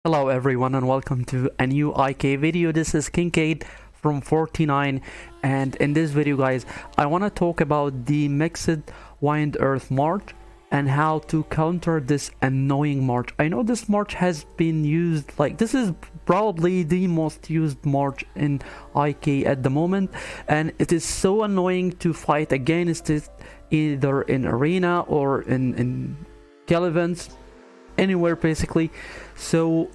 Hello everyone and welcome to a new IK video. This is Kincaid from 49, and in this video guys I want to talk about the mixed wind earth march and how to counter this annoying march. I know this march has been used, like this is probably the most used march in IK at the moment, and it is so annoying to fight against it either in arena or in kill events, anywhere basically. So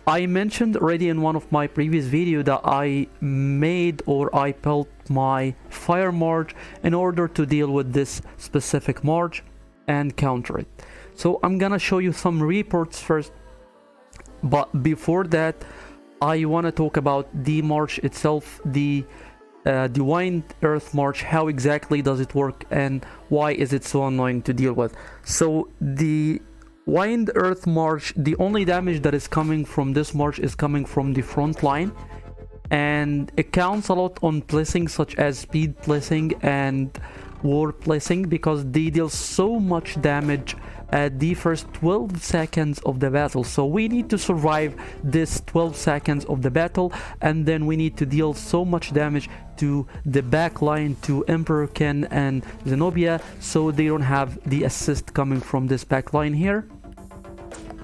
I mentioned already in one of my previous video that I made or I built my fire march in order to deal with this specific march and counter it. So I'm gonna show you some reports first, but before that I want to talk about the march itself, the wind earth march. How exactly does it work and why is it so annoying to deal with? So the wind earth march, the only damage that is coming from this march is coming from the front line, and it counts a lot on blessings such as speed blessing and war blessing because they deal so much damage at the first 12 seconds of the battle. So we need to survive this 12 seconds of the battle, and then we need to deal so much damage to the back line, to Emperor Ken and Zenobia, so they don't have the assist coming from this back line here.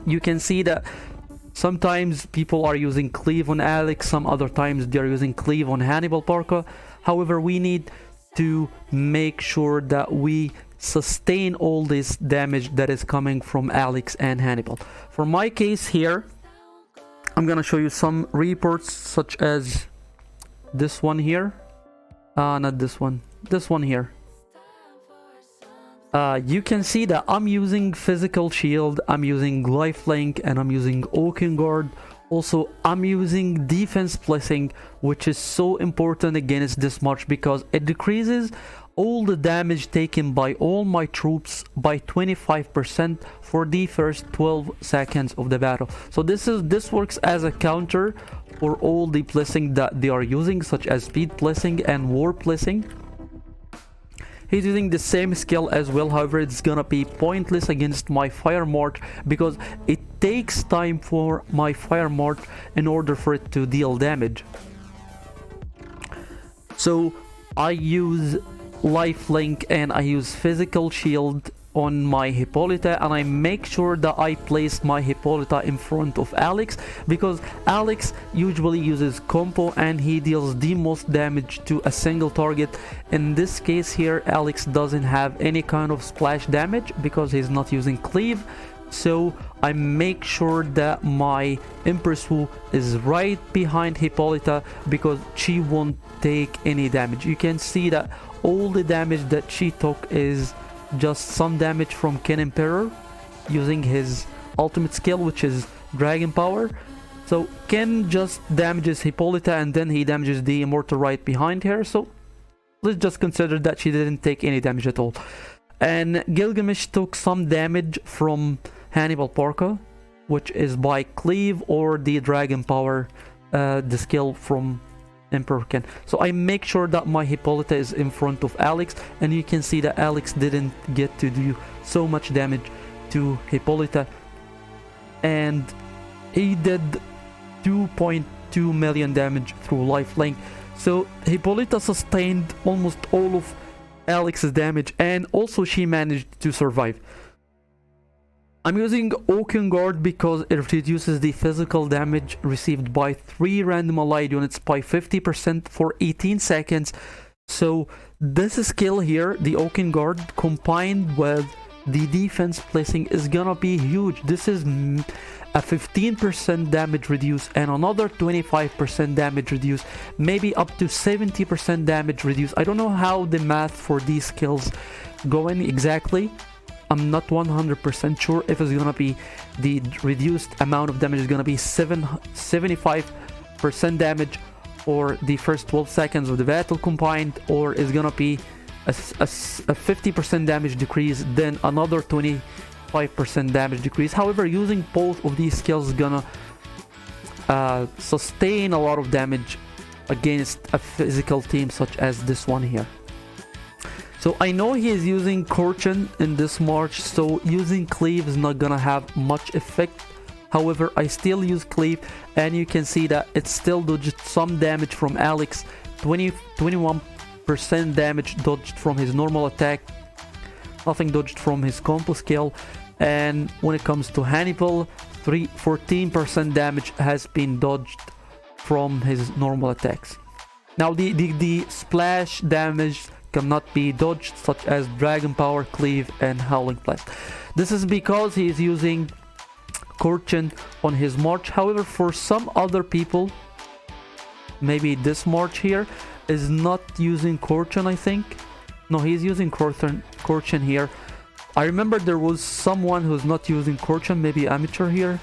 You can see that sometimes people are using cleave on Alex, some other times they're using cleave on Hannibal Parka. However, we need to make sure that we sustain all this damage that is coming from Alex and Hannibal. For my case here, I'm gonna show you some reports such as this one here. Not this one, this one here. You can see that I'm using physical shield, I'm using lifelink, and I'm using oaken guard. Also, I'm using defense blessing, which is so important against this march because it decreases all the damage taken by all my troops by 25% for the first 12 seconds of the battle. So this works as a counter for all the blessing that they are using, such as speed blessing and war blessing. He's using the same skill as well, however it's gonna be pointless against my fire march because it takes time for my fire march in order for it to deal damage. So I use lifelink and I use physical shield on my Hippolyta, and I make sure that I place my Hippolyta in front of Alex because Alex usually uses combo and he deals the most damage to a single target. In this case here, Alex doesn't have any kind of splash damage because he's not using cleave. So I make sure that my Empress Wu is right behind Hippolyta because she won't take any damage. You can see that all the damage that she took is just some damage from Ken Emperor using his ultimate skill, which is Dragon Power. So Ken just damages Hippolyta and then he damages the Immortal right behind her. So let's just consider that she didn't take any damage at all. And Gilgamesh took some damage from Hannibal Parka, which is by cleave or the Dragon Power, the skill from Emperor Ken. So I make sure that my Hippolyta is in front of Alex, and you can see that Alex didn't get to do so much damage to Hippolyta, and he did 2.2 million damage through lifelink. So Hippolyta sustained almost all of Alex's damage, and also she managed to survive. I'm using Oaken Guard because it reduces the physical damage received by 3 random allied units by 50% for 18 seconds. So this skill here, the Oaken Guard, combined with the defense placing is gonna be huge. This is a 15% damage reduce and another 25% damage reduce, maybe up to 70% damage reduce. I don't know how the math for these skills going exactly. I'm not 100% sure if it's gonna be the reduced amount of damage is gonna be 75% damage for the first 12 seconds of the battle combined, or is gonna be a 50% damage decrease, then another 25% damage decrease. However, using both of these skills is gonna sustain a lot of damage against a physical team such as this one here. So I know he is using Corchin in this march, so using cleave is not gonna have much effect. However, I still use cleave, and you can see that it still dodged some damage from Alex. 21% damage dodged from his normal attack, nothing dodged from his combo skill. And when it comes to Hannibal, 14% damage has been dodged from his normal attacks. Now the splash damage cannot be dodged, such as Dragon Power, Cleave, and Howling Blast. This is because he is using Corchin on his march. However, for some other people, maybe this march here is not using Corchin, I think. No, he's using Corchin here. I remember there was someone who's not using Corchin, maybe amateur here.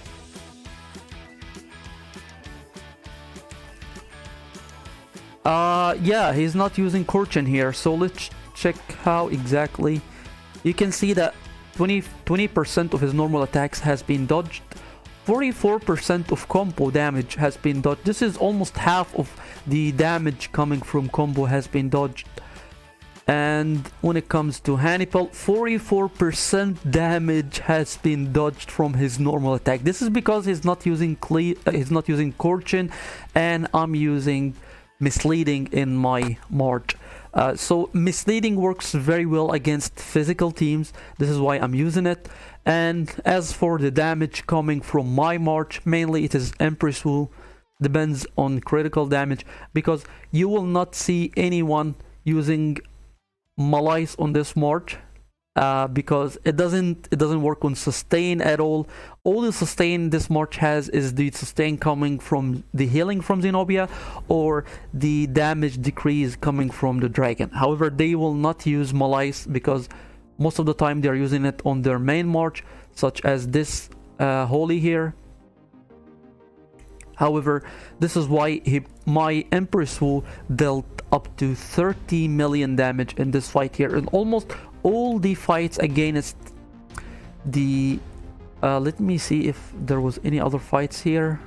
Yeah, he's not using Corchin here, so let's check how exactly. You can see that 20% of his normal attacks has been dodged. 44% of combo damage has been dodged. This is almost half of the damage coming from combo has been dodged. And when it comes to Hannibal, 44% damage has been dodged from his normal attack. This is because he's not using Corchin, and I'm using Misleading in my march. So Misleading works very well against physical teams. This is why I'm using it. And as for the damage coming from my march, mainly it is Empress Wu. Depends on critical damage, because you will not see anyone using Malice on this march, because it doesn't work on sustain at all. All the sustain this march has is the sustain coming from the healing from Zenobia, or the damage decrease coming from the dragon. However, they will not use Malice because most of the time they're using it on their main march, such as this Holy here. However, this is why my Empress Wu dealt up to 30 million damage in this fight here, and almost all the fights against the let me see if there was any other fights here.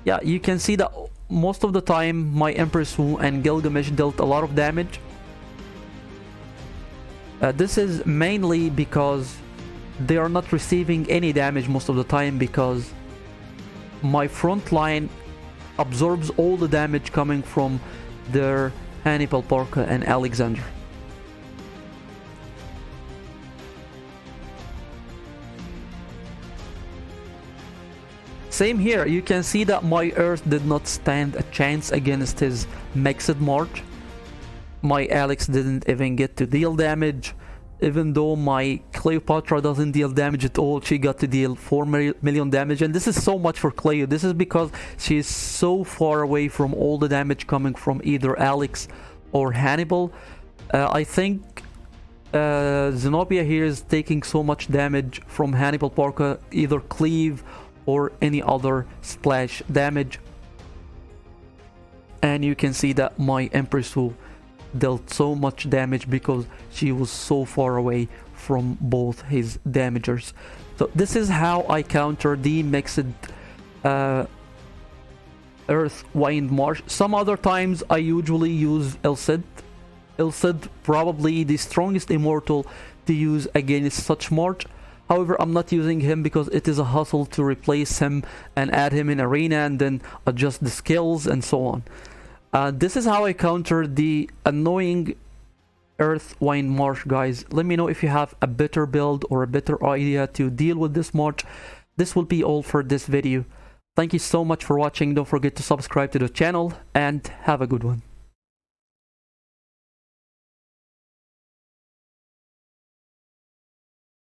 Yeah, you can see that most of the time my Empress Wu and Gilgamesh dealt a lot of damage. This is mainly because they are not receiving any damage most of the time, because my front line absorbs all the damage coming from their Hannibal, Parka, and Alexander. Same here, you can see that my Earth did not stand a chance against his mixed march. My Alex didn't even get to deal damage. Even though my Cleopatra doesn't deal damage at all, she got to deal 4 million damage. And this is so much for Cleo. This is because she is so far away from all the damage coming from either Alex or Hannibal. I think Zenobia here is taking so much damage from Hannibal, Parka, either cleave or any other splash damage. And you can see that my Empress Wu dealt so much damage because she was so far away from both his damagers. So this is how I counter the mixed Earth, Wind, Marsh. Some other times I usually use El Cid. El Cid probably the strongest immortal to use against such march. However, I'm not using him because it is a hustle to replace him and add him in arena and then adjust the skills and so on. This is how I counter the annoying Earth, Wind, Marsh, guys. Let me know if you have a better build or a better idea to deal with this march. This will be all for this video. Thank you so much for watching. Don't forget to subscribe to the channel and have a good one.